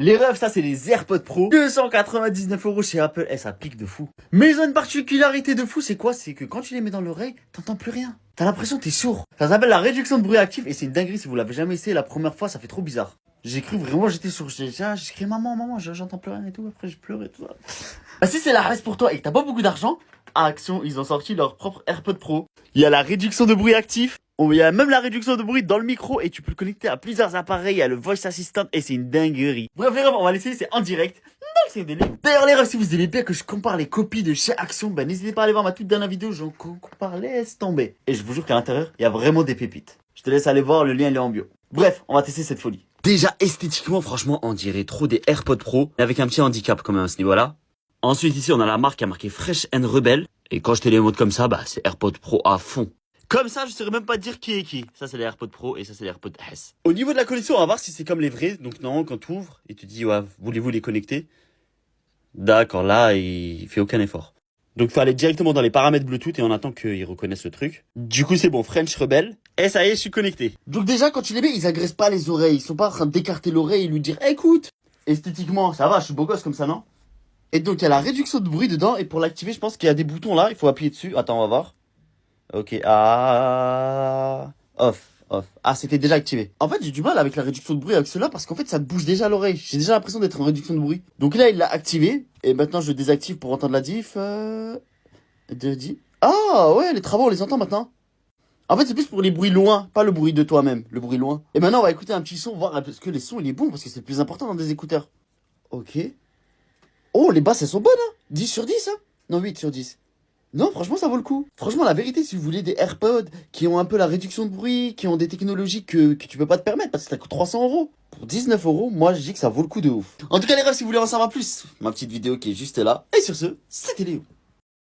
Les refs, ça c'est les AirPods Pro. 299 € chez Apple. Eh, ça pique de fou. Mais ils ont une particularité de fou, c'est quoi? C'est que quand tu les mets dans l'oreille, t'entends plus rien. T'as l'impression que t'es sourd. Ça s'appelle la réduction de bruit actif et c'est une dinguerie. Si vous l'avez jamais essayé la première fois, ça fait trop bizarre. J'ai cru vraiment, j'étais sourd. J'ai crié maman, j'entends plus rien et tout. Après, j'ai pleuré et tout ça. Bah, si c'est la reste pour toi et que t'as pas beaucoup d'argent, à Action, ils ont sorti leur propre AirPods Pro. Il y a la réduction de bruit actif. Il y a même la réduction de bruit dans le micro et tu peux le connecter à plusieurs appareils. Il y a le voice assistant et c'est une dinguerie. Bref, les refs, on va l'essayer, c'est en direct. D'ailleurs, les refs, si vous aimez bien que je compare les copies de chez Action, ben n'hésitez pas à aller voir ma toute dernière vidéo. J'en compare, laisse tomber. Et je vous jure qu'à l'intérieur, il y a vraiment des pépites. Je te laisse aller voir, le lien il est en bio. Bref, on va tester cette folie. Déjà, esthétiquement, franchement, on dirait trop des AirPods Pro, avec un petit handicap quand même à ce niveau-là. Ensuite, ici, on a la marque qui a marqué Fresh and Rebel. Et quand je télémonte comme ça, bah, c'est AirPods Pro à fond. Comme ça, je saurais même pas dire qui est qui. Ça, c'est les AirPods Pro et ça, c'est les AirPods S. Au niveau de la connexion, on va voir si c'est comme les vrais. Donc, non, quand tu ouvres, il te dit, ouais, voulez-vous les connecter? D'accord, là, il fait aucun effort. Donc, il faut aller directement dans les paramètres Bluetooth et on attend qu'ils reconnaissent le truc. Du coup, c'est bon, French Rebel. Et ça y est, je suis connecté. Donc déjà, quand tu les mets, ils agressent pas les oreilles. Ils sont pas en train d'écarter l'oreille et lui dire, écoute. Esthétiquement, ça va, je suis beau gosse comme ça, non? Et donc, il y a la réduction de bruit dedans. Et pour l'activer, je pense qu'il y a des boutons là. Il faut appuyer dessus. Attends, on va voir. Ok, off. Ah, c'était déjà activé. En fait, j'ai du mal avec la réduction de bruit avec cela parce qu'en fait, ça te bouge déjà l'oreille. J'ai déjà l'impression d'être en réduction de bruit. Donc là, il l'a activé. Et maintenant, je le désactive pour entendre la diff. Ah, ouais, les travaux, on les entend maintenant. En fait, c'est plus pour les bruits loin, pas le bruit de toi-même, le bruit loin. Et maintenant, on va écouter un petit son, voir parce que les sons, il est bon, parce que c'est le plus important dans des écouteurs. Ok. Oh, les basses, elles sont bonnes, hein. 10 sur 10, hein. Non, 8 sur 10. Non, franchement, ça vaut le coup. Franchement, la vérité, si vous voulez des AirPods qui ont un peu la réduction de bruit, qui ont des technologies que tu peux pas te permettre parce que ça coûte 300 €. Pour 19 €, moi, je dis que ça vaut le coup de ouf. En tout cas, les refs, si vous voulez en savoir plus, ma petite vidéo qui est juste là. Et sur ce, c'était Léo.